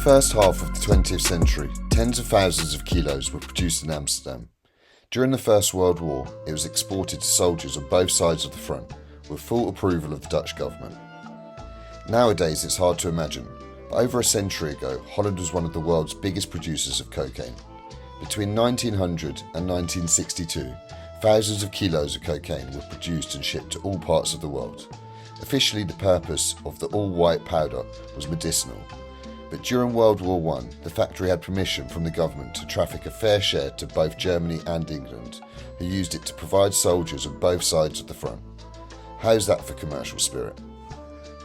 first half of the 20th century, tens of thousands of kilos were produced in Amsterdam. During the First World War, it was exported to soldiers on both sides of the front, with full approval of the Dutch government. Nowadays it's hard to imagine, but over a century ago, Holland was one of the world's biggest producers of cocaine. Between 1900 and 1962, thousands of kilos of cocaine were produced and shipped to all parts of the world. Officially, the purpose of the all-white powder was medicinal, but during World War I, the factory had permission from the government to traffic a fair share to both Germany and England, who used it to provide soldiers on both sides of the front. How's that for commercial spirit?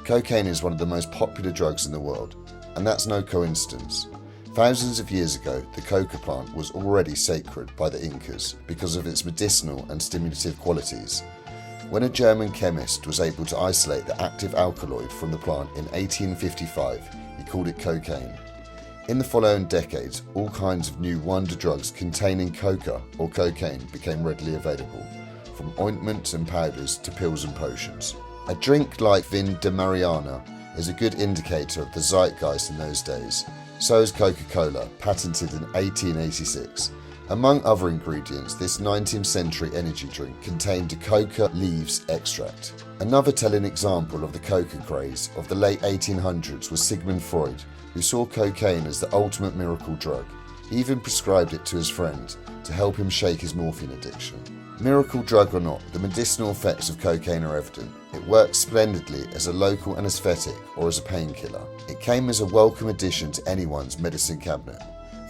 Cocaine is one of the most popular drugs in the world, and that's no coincidence. Thousands of years ago, the coca plant was already sacred by the Incas because of its medicinal and stimulative qualities. When a German chemist was able to isolate the active alkaloid from the plant in 1855, he called it cocaine. In the following decades, all kinds of new wonder drugs containing coca or cocaine became readily available, from ointments and powders to pills and potions. A drink like Vin de Mariana is a good indicator of the zeitgeist in those days. So is Coca-Cola, patented in 1886. Among other ingredients, this 19th century energy drink contained a coca leaves extract. Another telling example of the coca craze of the late 1800s was Sigmund Freud, who saw cocaine as the ultimate miracle drug. He even prescribed it to his friend to help him shake his morphine addiction. Miracle drug or not, the medicinal effects of cocaine are evident. It works splendidly as a local anaesthetic or as a painkiller. It came as a welcome addition to anyone's medicine cabinet.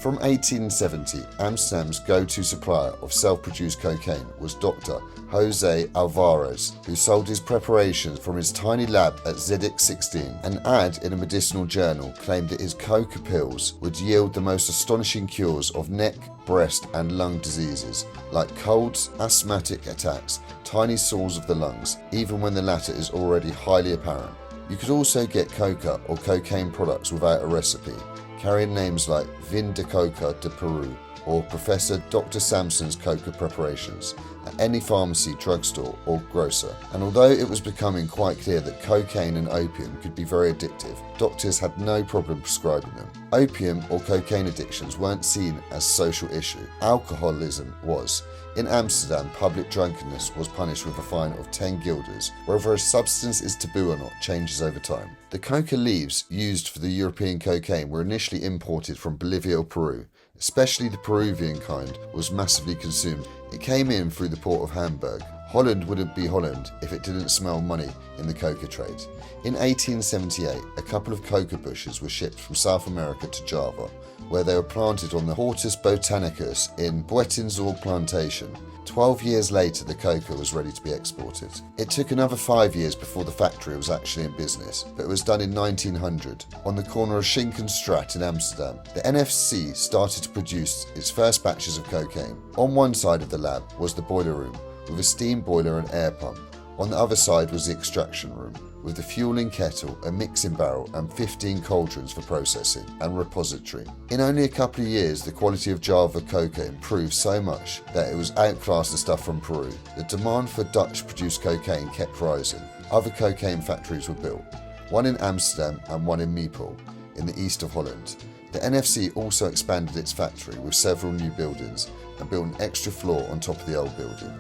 From 1870, Amsterdam's go-to supplier of self-produced cocaine was Dr. Jose Alvarez, who sold his preparations from his tiny lab at ZX 16. An ad in a medicinal journal claimed that his coca pills would yield the most astonishing cures of neck, breast and lung diseases, like colds, asthmatic attacks, tiny sores of the lungs, even when the latter is already highly apparent. You could also get coca or cocaine products without a recipe, carrying names like Vin de Coca de Peru or Professor Dr. Samson's coca preparations at any pharmacy, drugstore or grocer. And although it was becoming quite clear that cocaine and opium could be very addictive, doctors had no problem prescribing them. Opium or cocaine addictions weren't seen as a social issue. Alcoholism was. In Amsterdam, public drunkenness was punished with a fine of 10 guilders. Whether a substance is taboo or not changes over time. The coca leaves used for the European cocaine were initially imported from Bolivia or Peru. Especially the Peruvian kind was massively consumed. It came in through the port of Hamburg. Holland wouldn't be Holland if it didn't smell money in the coca trade. In 1878, a couple of coca bushes were shipped from South America to Java, where they were planted on the Hortus botanicus in Buitenzorg plantation. 12 years later, the coca was ready to be exported. It took another 5 years before the factory was actually in business, but it was done in 1900 on the corner of Schinkenstraat in Amsterdam. The NFC started to produce its first batches of cocaine. On one side of the lab was the boiler room, with a steam boiler and air pump. On the other side was the extraction room, with the fueling kettle, a mixing barrel and 15 cauldrons for processing and repository. In only a couple of years, the quality of Java coca improved so much that it was outclassed the stuff from Peru. The demand for Dutch-produced cocaine kept rising. Other cocaine factories were built, one in Amsterdam and one in Meppel, in the east of Holland. The NFC also expanded its factory with several new buildings and built an extra floor on top of the old building.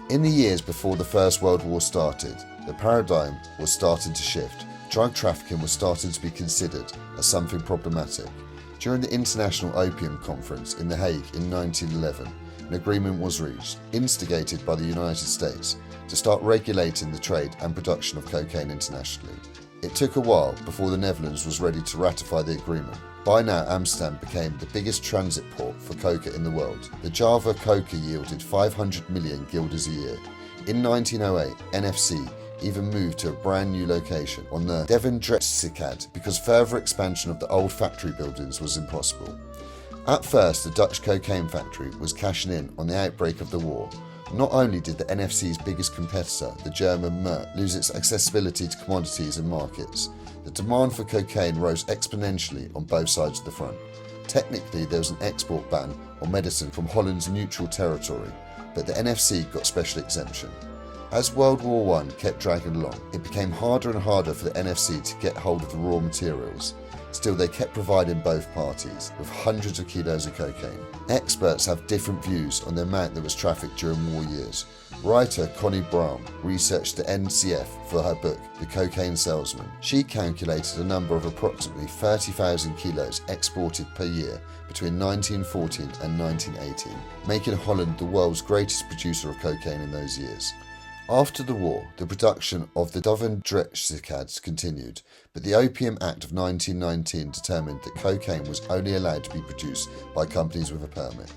In the years before the First World War started, the paradigm was starting to shift. Drug trafficking was starting to be considered as something problematic. During the International Opium Conference in The Hague in 1911, an agreement was reached, instigated by the United States, to start regulating the trade and production of cocaine internationally. It took a while before the Netherlands was ready to ratify the agreement. By now, Amsterdam became the biggest transit port for coca in the world. The Java coca yielded 500 million guilders a year. In 1908, NFC even moved to a brand new location on the Devendrechtsikade because further expansion of the old factory buildings was impossible. At first, the Dutch cocaine factory was cashing in on the outbreak of the war. Not only did the NFC's biggest competitor, the German Merck, lose its accessibility to commodities and markets, the demand for cocaine rose exponentially on both sides of the front. Technically, there was an export ban on medicine from Holland's neutral territory, but the NFC got special exemption. As World War I kept dragging along, it became harder and harder for the NFC to get hold of the raw materials. Still, they kept providing both parties with hundreds of kilos of cocaine. Experts have different views on the amount that was trafficked during war years. Writer Connie Brahm researched the NCF for her book, The Cocaine Salesman. She calculated a number of approximately 30,000 kilos exported per year between 1914 and 1918, making Holland the world's greatest producer of cocaine in those years. After the war, the production of the Duivendrechtcyclades continued, but the Opium Act of 1919 determined that cocaine was only allowed to be produced by companies with a permit.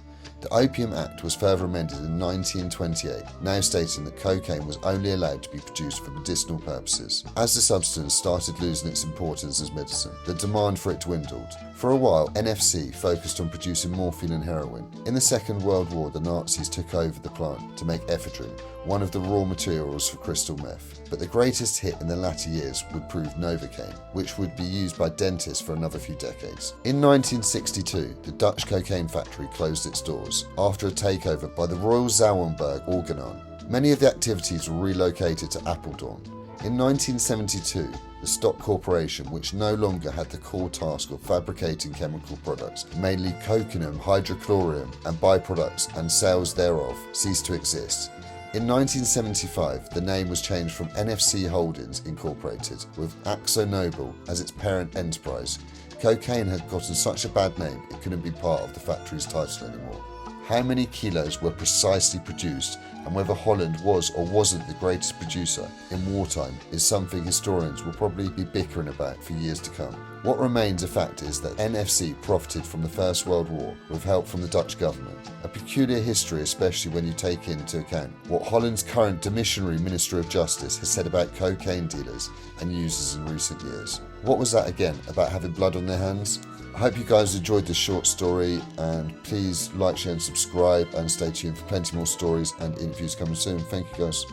The Opium Act was further amended in 1928, now stating that cocaine was only allowed to be produced for medicinal purposes. As the substance started losing its importance as medicine, the demand for it dwindled. For a while, NFC focused on producing morphine and heroin. In the Second World War, the Nazis took over the plant to make ephedrine, one of the raw materials for crystal meth. But the greatest hit in the latter years would prove Novocaine, which would be used by dentists for another few decades. In 1962, the Dutch cocaine factory closed its doors after a takeover by the Royal Zouwenberg Organon. Many of the activities were relocated to Apeldoorn. In 1972, the Stock Corporation, which no longer had the core task of fabricating chemical products, mainly cocainum, hydrochlorium and byproducts and sales thereof, ceased to exist. In 1975, the name was changed from NFC Holdings Incorporated, with AkzoNobel as its parent enterprise. Cocaine had gotten such a bad name it couldn't be part of the factory's title anymore. How many kilos were precisely produced and whether Holland was or wasn't the greatest producer in wartime is something historians will probably be bickering about for years to come. What remains a fact is that NFC profited from the First World War with help from the Dutch government. A peculiar history, especially when you take into account what Holland's current demissionary Minister of Justice has said about cocaine dealers and users in recent years. What was that again, about having blood on their hands? I hope you guys enjoyed this short story, and please like, share and subscribe, and stay tuned for plenty more stories and interviews coming soon. Thank you guys.